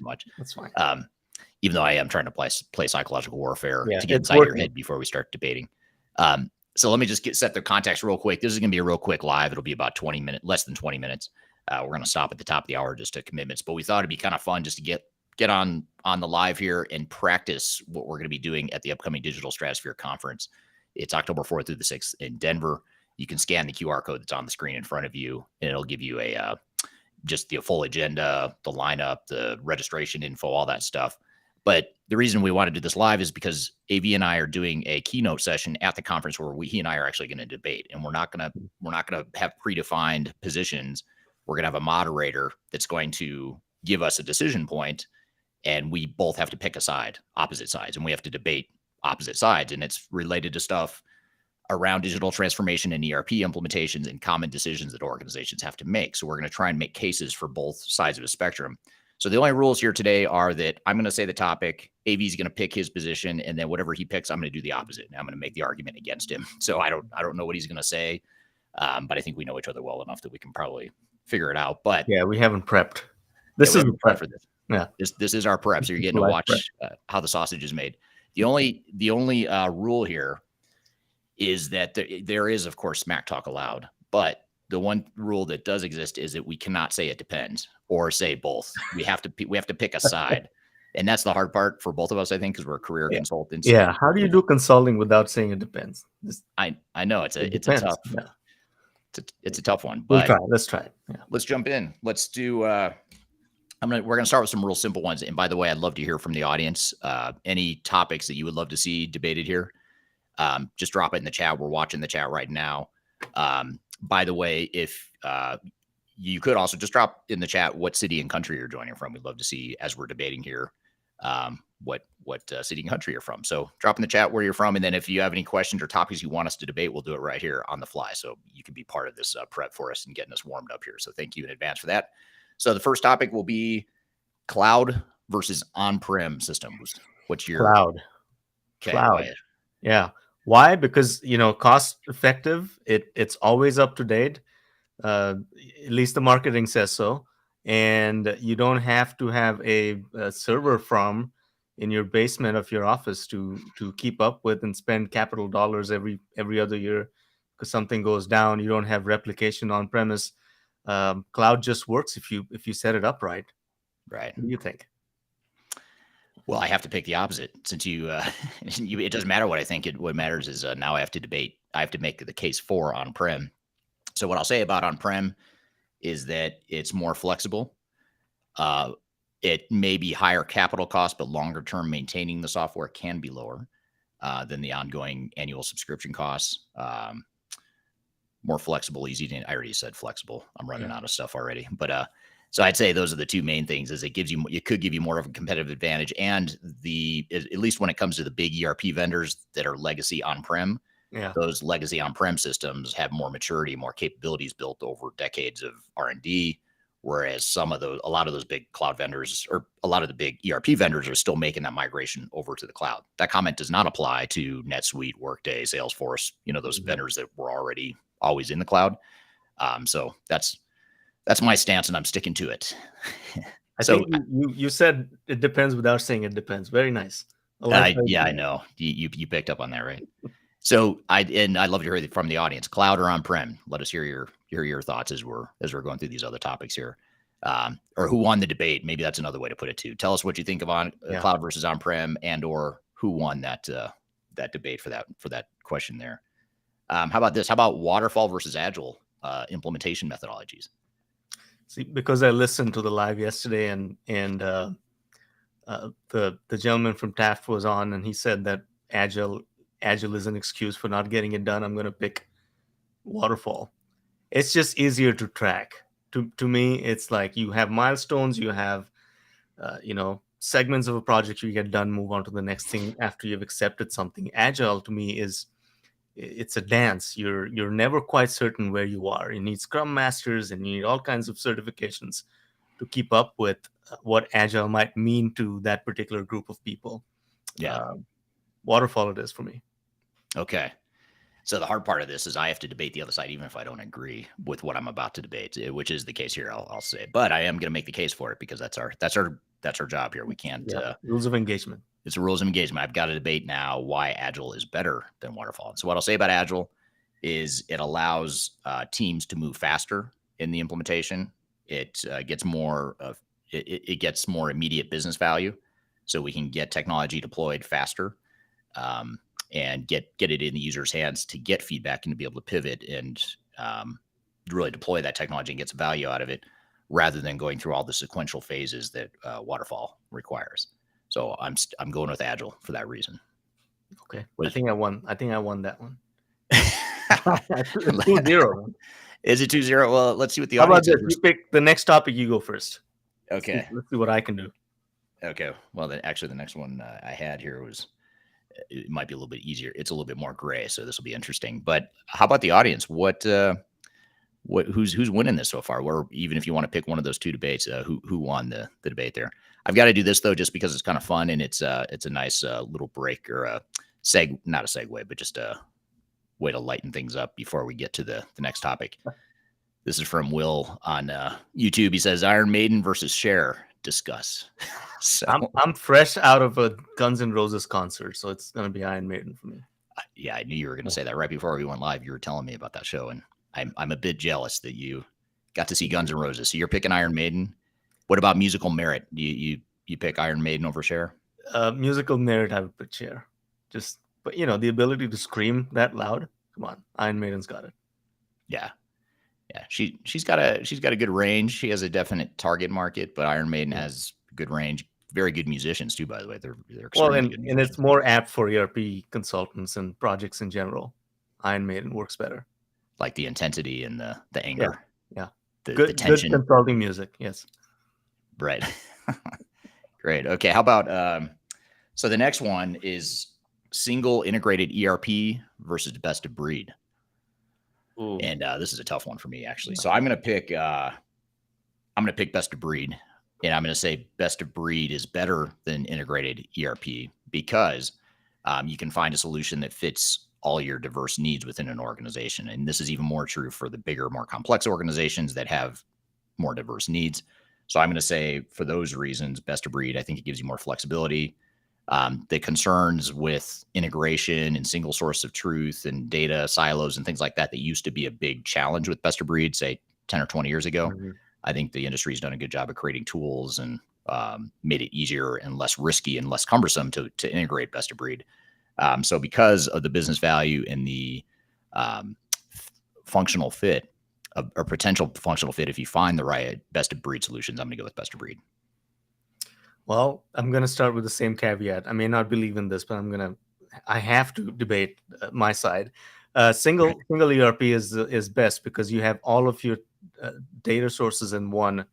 much. That's fine. Even though I am trying to play psychological warfare Yeah, to get it's inside your working. head before we start debating. So let me just set the context real quick. This is going to be a real quick live. It'll be about 20 minutes, less than 20 minutes. We're going to stop at the top of the hour just to commitments, but we thought it'd be kind of fun just to get on the live here and practice what we're going to be doing at the upcoming Digital Stratosphere Conference. It's October 4th through the 6th in Denver. You can scan the QR code that's on the screen in front of you, and it'll give you a just the full agenda, the lineup, the registration info, all that stuff. But the reason we want to do this live is because AV and I are doing a keynote session at the conference where he and I are actually going to debate, and we're not going to have predefined positions. We're going to have a moderator that's going to give us a decision point, and we both have to pick a side, opposite sides, and we have to debate opposite sides. And it's related to stuff around digital transformation and ERP implementations and common decisions that organizations have to make. So we're going to try and make cases for both sides of the spectrum. So the only rules here today are that I'm going to say the topic, AV is going to pick his position, and then whatever he picks, I'm going to do the opposite. And I'm going to make the argument against him. So I don't know what he's going to say, but I think we know each other well enough that we can probably figure it out. But yeah, we haven't prepped. This is prep for this. Yeah, this is our prep. So you're getting to watch how the sausage is made. The only rule here is that there is, of course, smack talk allowed, but the one rule that does exist is that we cannot say it depends or say both. We have to pick a side, and that's the hard part for both of us, I think, because we're career consultants. Yeah, how do you do consulting without saying it depends? I know it's a tough it's a tough one. But let's try it. Yeah. Let's jump in. Let's do. We're gonna start with some real simple ones. And by the way, I'd love to hear from the audience. Any topics that you would love to see debated here. Just drop it in the chat. We're watching the chat right now. By the way, if you could also just drop in the chat what city and country you're joining from. We'd love to see, as we're debating here, what city and country you're from. So drop in the chat where you're from. And then if you have any questions or topics you want us to debate, we'll do it right here on the fly. So you can be part of this prep for us and getting us warmed up here. So thank you in advance for that. So the first topic will be cloud versus on-prem systems. What's your cloud? Okay, cloud. Yeah. Why? Because, cost effective. It's always up to date. At least the marketing says so. And you don't have to have a server farm in your basement of your office to keep up with and spend capital dollars every other year because something goes down. You don't have replication on premise. Cloud just works if you set it up right. Right. What do you think? Well, I have to pick the opposite since it doesn't matter what I think. What matters is now I have to debate. I have to make the case for on-prem. So what I'll say about on-prem is that it's more flexible. It may be higher capital cost, but longer term maintaining the software can be lower than the ongoing annual subscription costs. More flexible, easy to, I already said flexible. I'm running out of stuff already, but so I'd say those are the two main things. Is it could give you more of a competitive advantage, and at least when it comes to the big ERP vendors that are legacy on-prem, those legacy on-prem systems have more maturity, more capabilities built over decades of R&D. Whereas a lot of those big cloud vendors or a lot of the big ERP vendors are still making that migration over to the cloud. That comment does not apply to NetSuite, Workday, Salesforce, those vendors that were already always in the cloud. So that's my stance, and I'm sticking to it. I think you said it depends without saying it depends. Very nice. I know you picked up on that, right? So I'd love to hear from the audience, cloud or on-prem. Let us hear your thoughts as we're going through these other topics here, or who won the debate. Maybe that's another way to put it too. Tell us what you think of cloud versus on-prem, and or who won that debate for that question there. How about this? How about waterfall versus agile implementation methodologies? See, because I listened to the live yesterday, and the gentleman from Taft was on, and he said that agile is an excuse for not getting it done. I'm going to pick waterfall. It's just easier to track. To me, it's like you have milestones, you have segments of a project you get done, move on to the next thing after you've accepted something. Agile to me it's a dance. You're never quite certain where you are. You need Scrum Masters and you need all kinds of certifications to keep up with what Agile might mean to that particular group of people. Waterfall it is for me. Okay. So the hard part of this is I have to debate the other side, even if I don't agree with what I'm about to debate, which is the case here, I'll say. But I am going to make the case for it because that's our that's our job here. We can't. Rules of engagement. It's the rules of engagement. I've got to debate now why Agile is better than Waterfall. And so what I'll say about Agile is it allows teams to move faster in the implementation. It gets more of it gets more immediate business value, so we can get technology deployed faster and get it in the user's hands to get feedback and to be able to pivot and really deploy that technology and get some value out of it, rather than going through all the sequential phases that Waterfall requires. So I'm going with Agile for that reason. Okay, I think I won that one. 2-0. Is it 2-0? Well, let's see what the How about audience this? You pick the next topic. You go first. Okay. Let's see what I can do. Okay. Well, then actually, the next one I had here it might be a little bit easier. It's a little bit more gray, so this will be interesting. But how about the audience? Who's winning this so far? Or even if you want to pick one of those two debates, who won the debate there? I've got to do this though, just because it's kind of fun and it's a nice little break or not a segue, but just a way to lighten things up before we get to the next topic. This is from Will on YouTube. He says, Iron Maiden versus Cher. Discuss. So I'm fresh out of a Guns N' Roses concert, so it's going to be Iron Maiden for me. Yeah, I knew you were going to say that right before we went live. You were telling me about that show, and I'm a bit jealous that you got to see Guns N' Roses. So you're picking Iron Maiden. What about musical merit? You pick Iron Maiden over Cher? Musical merit, I would pick Cher. But the ability to scream that loud. Come on, Iron Maiden's got it. Yeah. She's got a good range. She has a definite target market, but Iron Maiden has good range. Very good musicians too, by the way. They're extremely good musicians. And it's more apt for ERP consultants and projects in general. Iron Maiden works better. Like the intensity and the anger. Yeah. The tension. Good consulting music. Yes. Right. Great. Okay. How about so the next one is single integrated ERP versus best of breed. Ooh. And this is a tough one for me, actually. So I'm gonna pick best of breed, and I'm gonna say best of breed is better than integrated ERP because you can find a solution that fits all your diverse needs within an organization. And this is even more true for the bigger, more complex organizations that have more diverse needs. So I'm going to say for those reasons, best of breed. I think it gives you more flexibility. The concerns with integration and single source of truth and data silos and things like that used to be a big challenge with best of breed, say 10 or 20 years ago. Mm-hmm. I think the industry has done a good job of creating tools and made it easier and less risky and less cumbersome to integrate best of breed. So because of the business value and the functional fit, or potential functional fit, if you find the right best of breed solutions, I'm going to go with best of breed. Well, I'm going to start with the same caveat. I may not believe in this, but I have to debate my side. Single ERP is best because you have all of your data sources in one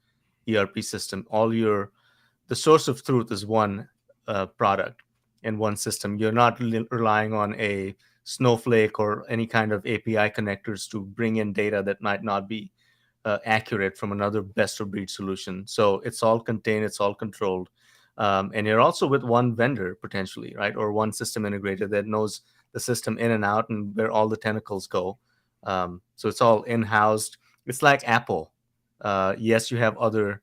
ERP system. The source of truth is one product in one system. You're not relying on a Snowflake or any kind of API connectors to bring in data that might not be accurate from another best of breed solution. So it's all contained, it's all controlled. And you're also with one vendor potentially, right? Or one system integrator that knows the system in and out and where all the tentacles go. So it's all in-housed. It's like Apple. Yes, you have other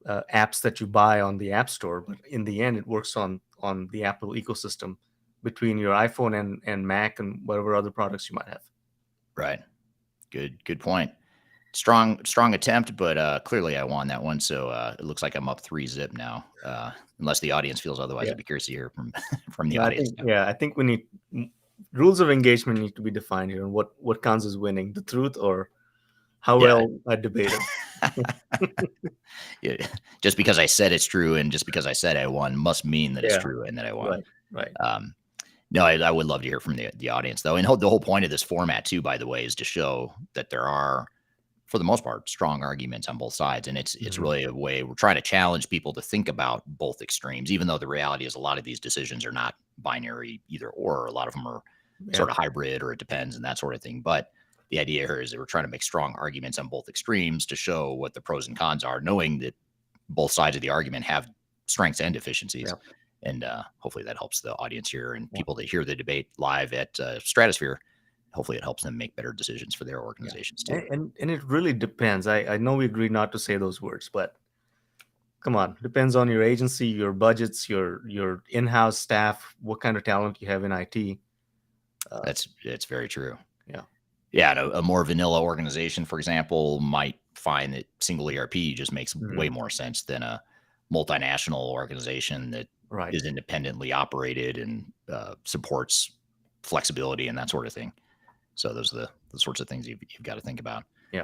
apps that you buy on the App Store, but in the end, it works on the Apple ecosystem between your iPhone and Mac and whatever other products you might have. Right. Good point. Strong attempt, but clearly I won that one. So it looks like I'm up 3-0 now. Unless the audience feels otherwise, I'd be curious to hear from the audience. I think we need rules of engagement need to be defined here. And what counts as winning, the truth or how well I debated. Yeah, just because I said it's true and just because I said I won must mean that it's true and that I won. Right. No, I would love to hear from the audience though. And the whole point of this format too, by the way, is to show that there are, for the most part, strong arguments on both sides. And it's really a way we're trying to challenge people to think about both extremes, even though the reality is a lot of these decisions are not binary either or. A lot of them are sort of hybrid or it depends and that sort of thing. But the idea here is that we're trying to make strong arguments on both extremes to show what the pros and cons are, knowing that both sides of the argument have strengths and deficiencies. Yeah. And hopefully that helps the audience here and people that hear the debate live at Stratosphere. Hopefully it helps them make better decisions for their organizations too. And it really depends. I know we agreed not to say those words, but Come on, depends on your agency, your budgets, your in-house staff, what kind of talent you have in IT. That's very true. Yeah. Yeah, and a more vanilla organization, for example, might find that single ERP just makes way Mhm. more sense than a multinational organization that Right. is independently operated and supports flexibility and that sort of thing. So those are the sorts of things you've got to think about. Yeah.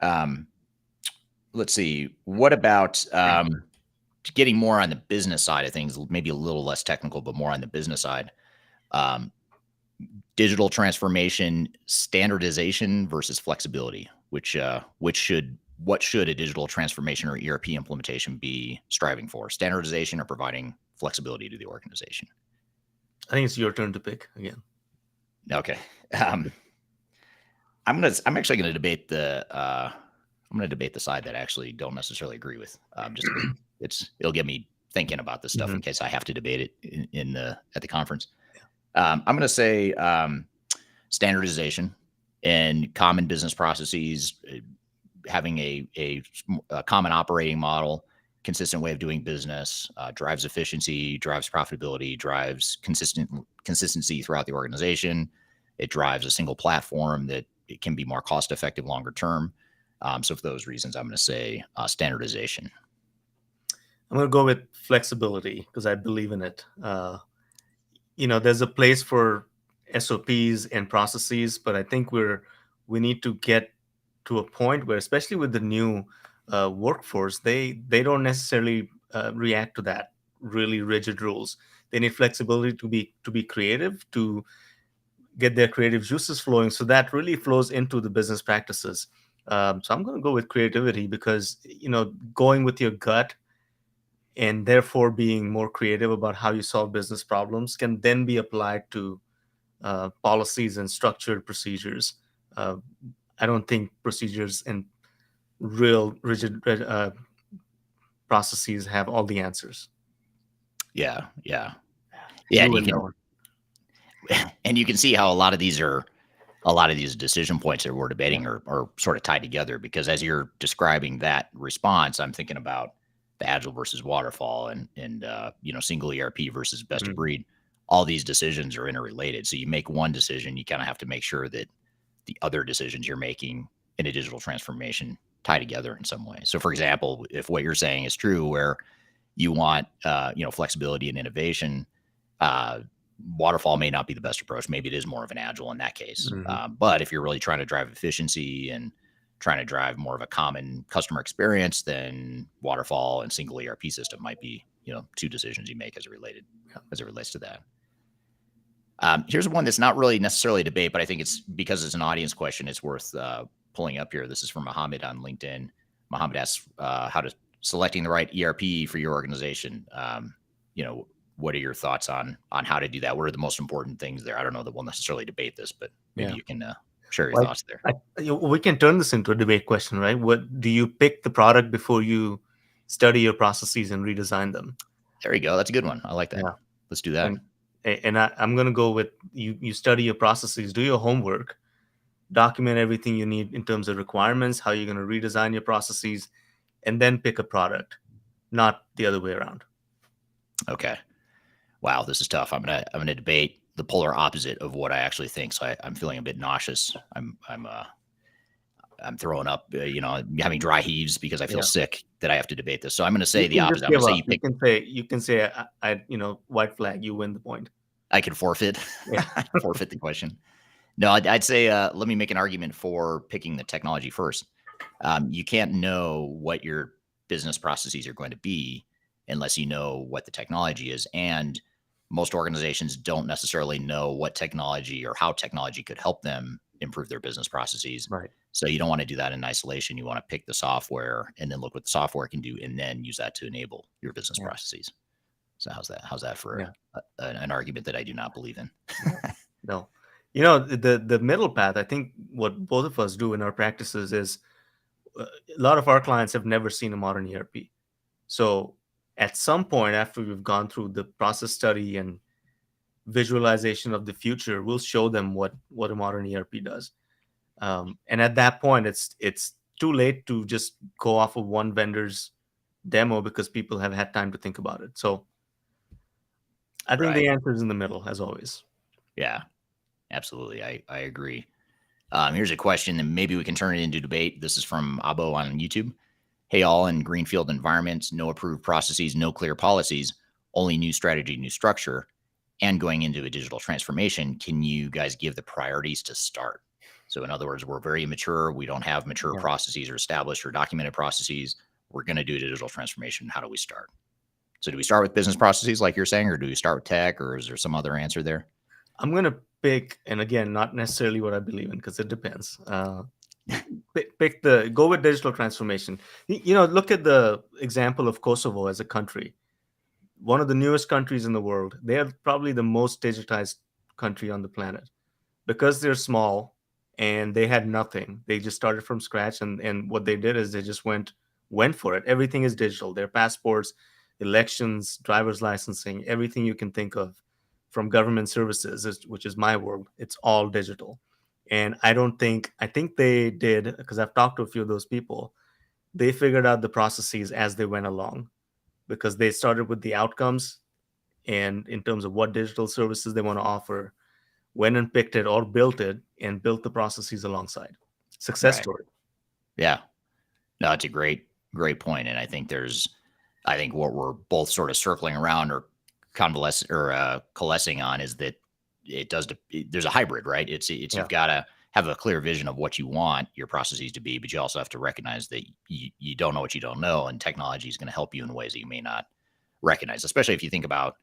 Um, let's see. What about getting more on the business side of things? Maybe a little less technical, but more on the business side. Um, Digital transformation, standardization versus flexibility. Which should what should a digital transformation or ERP implementation be striving for? Standardization or providing flexibility to the organization? I think it's your turn to pick again. Okay. Um, I'm actually going to debate the side that I actually don't necessarily agree with. Just because it'll get me thinking about this stuff in Mhm. case I have to debate it in the at the conference. I'm going to say standardization and common business processes, having a common operating model, consistent way of doing business, drives efficiency, drives profitability, drives consistency throughout the organization. It drives a single platform that it can be more cost effective longer term. So for those reasons, I'm going to say standardization. I'm going to go with flexibility because I believe in it. There's a place for SOPs and processes, but I think we need to get to a point where, especially with the new workforce, they don't necessarily react to that really rigid rules. They need flexibility to be creative, to get their creative juices flowing. So that really flows into the business practices. So I'm going to go with creativity because going with your gut and therefore being more creative about how you solve business problems can then be applied to policies and structured procedures. Uh, I don't think procedures and real rigid processes have all the answers. Yeah, yeah, yeah, You and Noah. and you can see how a lot of these decision points that we're debating are sort of tied together because as you're describing that response, I'm thinking about the agile versus waterfall and single ERP versus best of Mhm. breed. All these decisions are interrelated. So you make one decision, you kind of have to make sure that the other decisions you're making in a digital transformation tie together in some way. So for example, if what you're saying is true, where you want flexibility and innovation, uh, waterfall may not be the best approach. Maybe it is more of an agile in that case. Mhm. But if you're really trying to drive efficiency and trying to drive more of a common customer experience, then waterfall and single ERP system might be two decisions you make as it relates to that. Here's one that's not really necessarily a debate, but I think it's because it's an audience question. It's worth pulling up here. This is from Mohammed on LinkedIn. Mohammed asks how to selecting the right ERP for your organization. You know, what are your thoughts on how to do that? What are the most important things there? I don't know that we'll necessarily debate this, but maybe Yeah. you can share your Like, thoughts there. we can turn this into a debate question, right? What do you pick the product before you study your processes and redesign them? There you go. That's a good one. I like that. Yeah. Let's do that. And I'm going to go with you study your processes, do your homework, document everything you need in terms of requirements, how you're going to redesign your processes, and then pick a product, not the other way around. Okay. Wow, this is tough. I'm gonna debate the polar opposite of what I actually think. So I'm feeling a bit nauseous. I'm throwing up, having dry heaves because I feel Yeah. sick that I have to debate this. So I'm going to You say the can just opposite. I'm going give to say up. you pick. You can say white flag, you win the point. I can forfeit. Yeah. Forfeit the question. No, I'd say let me make an argument for picking the technology first. You can't know what your business processes are going to be unless you know what the technology is, and most organizations don't necessarily know what technology or how technology could help them improve their business processes. Right. So you don't want to do that in isolation. You want to pick the software and then look what the software can do, and then use that to enable your business Yeah. processes. So how's that for Yeah. an argument that I do not believe in? No. No. The middle path, I think what both of us do in our practices is a lot of our clients have never seen a modern ERP. So at some point after we've gone through the process study and visualization of the future, we'll show them what a modern ERP does. And at that point, it's too late to just go off of one vendor's demo because people have had time to think about it. So I think the Right. answer is in the middle, as always. Yeah, absolutely. I agree. Here's a question, and maybe we can turn it into debate. This is from Abo on YouTube. Hey, all in greenfield environments, no approved processes, no clear policies, only new strategy, new structure, and going into a digital transformation. Can you guys give the priorities to start? So, in other words, we're very immature. We don't have mature Yeah. processes or established or documented processes. We're going to do a digital transformation. How do we start? So, do we start with business processes, like you're saying, or do we start with tech, or is there some other answer there? I'm going to pick, and again, not necessarily what I believe in because it depends. Go with digital transformation. Look at the example of Kosovo as a country, one of the newest countries in the world. They are probably the most digitized country on the planet because they're small and they had nothing. They just started from scratch, and what they did is they just went for it. Everything is digital. Their passports, elections, driver's licensing, everything you can think of from government services, which is my world. It's all digital. And I think they did, because I've talked to a few of those people, they figured out the processes as they went along because they started with the outcomes and in terms of what digital services they want to offer, went and picked it or built it and built the processes alongside. Success Right. story. Yeah. No, it's a great point. And I think what we're both sort of circling around or convalescing or coalescing on is that there's a hybrid, right? It's Yeah. you've got to have a clear vision of what you want your processes to be, but you also have to recognize that you don't know what you don't know, and technology is going to help you in ways that you may not recognize, especially if you think about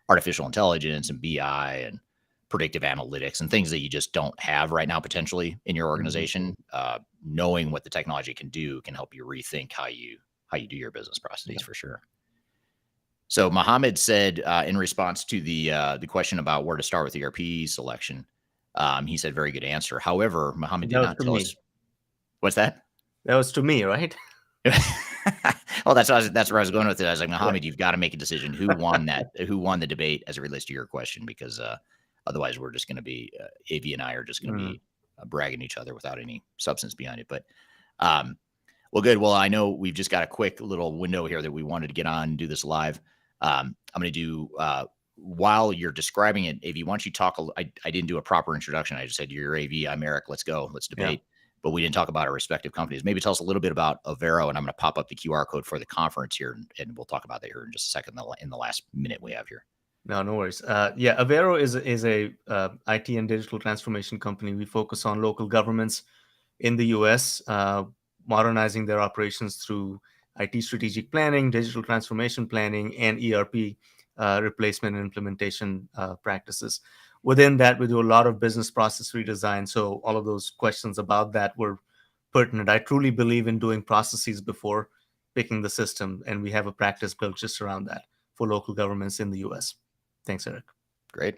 artificial intelligence and BI and predictive analytics and things that you just don't have right now potentially in your Mhm. organization. Knowing what the technology can do can help you rethink how you do your business processes Yeah. for sure. So Mohammed said in response to the question about where to start with ERP selection, he said very good answer. However, Mohammed That did was not to tell me. us what's that. That was to me, right? Well, that's where I was going with it. I was like, Yeah. Mohammed, you've got to make a decision. Who won the debate as it relates to your question? Because otherwise, we're just going to be Avi and I are just going to Mm. be bragging each other without any substance behind it. But um, well, good. Well, I know we've just got a quick little window here that we wanted to get on and do this live. I'm going to do while you're describing it, Avi. Why don't you talk? I didn't do a proper introduction. I just said you're Avi, I'm Eric. Let's go. Let's Yeah. debate. But we didn't talk about our respective companies. Maybe tell us a little bit about Avero, and I'm going to pop up the QR code for the conference here, and we'll talk about that here in just a second. In the last minute we have here. No, no worries. Yeah, Avero is a IT and digital transformation company. We focus on local governments in the US, modernizing their operations through IT strategic planning, digital transformation planning, and ERP replacement and implementation practices. Within that, we do a lot of business process redesign. So all of those questions about that were pertinent. I truly believe in doing processes before picking the system, and we have a practice built just around that for local governments in the US. Thanks, Eric. Great.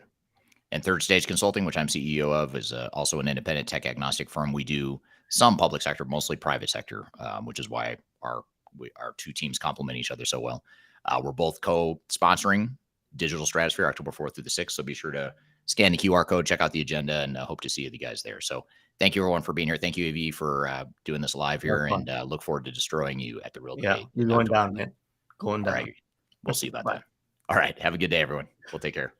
And Third Stage Consulting, which I'm CEO of, is also an independent tech agnostic firm. We do some public sector, mostly private sector, which is why our two teams complement each other so well. We're both co-sponsoring Digital Stratosphere October 4th through the 6th. So be sure to scan the QR code, check out the agenda, and hope to see you guys there. So thank you everyone for being here. Thank you, AV, for doing this live That was here, fun. and look forward to destroying you at the real Yeah, debate you're in going October. down, man. Going All down. right. We'll see about Bye. that. All right. Have a good day, everyone. We'll take care.